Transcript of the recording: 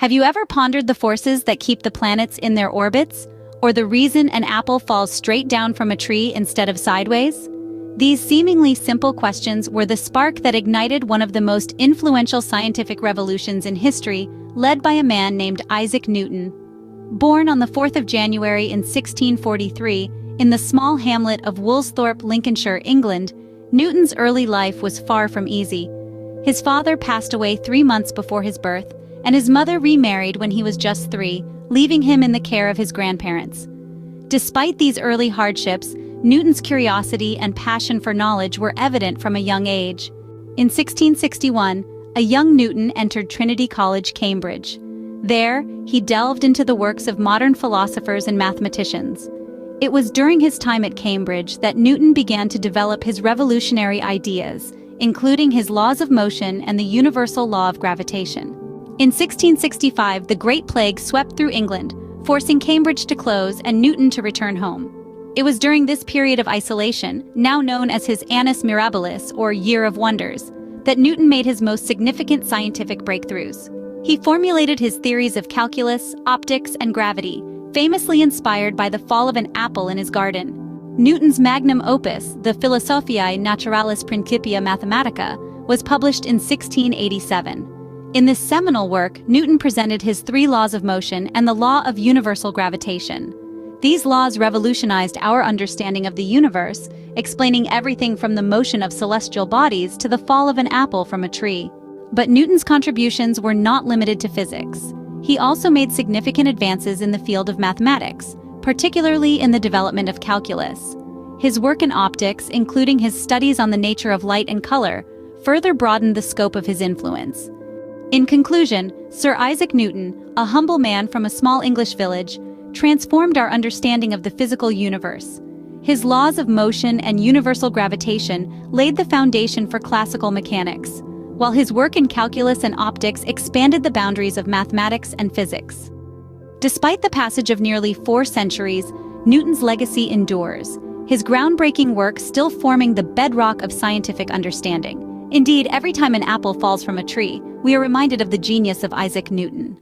Have you ever pondered the forces that keep the planets in their orbits? Or the reason an apple falls straight down from a tree instead of sideways? These seemingly simple questions were the spark that ignited one of the most influential scientific revolutions in history, led by a man named Isaac Newton. Born on the 4th of January in 1643, in the small hamlet of Woolsthorpe, Lincolnshire, England, Newton's early life was far from easy. His father passed away 3 months before his birth, and his mother remarried when he was just 3, leaving him in the care of his grandparents. Despite these early hardships, Newton's curiosity and passion for knowledge were evident from a young age. In 1661, a young Newton entered Trinity College, Cambridge. There, he delved into the works of modern philosophers and mathematicians. It was during his time at Cambridge that Newton began to develop his revolutionary ideas, including his laws of motion and the universal law of gravitation. In 1665, the Great Plague swept through England, forcing Cambridge to close and Newton to return home. It was during this period of isolation, now known as his Annus Mirabilis, or Year of Wonders, that Newton made his most significant scientific breakthroughs. He formulated his theories of calculus, optics, and gravity, famously inspired by the fall of an apple in his garden. Newton's magnum opus, the Philosophiæ Naturalis Principia Mathematica, was published in 1687. In this seminal work, Newton presented his 3 laws of motion and the law of universal gravitation. These laws revolutionized our understanding of the universe, explaining everything from the motion of celestial bodies to the fall of an apple from a tree. But Newton's contributions were not limited to physics. He also made significant advances in the field of mathematics, particularly in the development of calculus. His work in optics, including his studies on the nature of light and color, further broadened the scope of his influence. In conclusion, Sir Isaac Newton, a humble man from a small English village, transformed our understanding of the physical universe. His laws of motion and universal gravitation laid the foundation for classical mechanics, while his work in calculus and optics expanded the boundaries of mathematics and physics. Despite the passage of nearly 4 centuries, Newton's legacy endures, his groundbreaking work still forming the bedrock of scientific understanding. Indeed, every time an apple falls from a tree, we are reminded of the genius of Isaac Newton.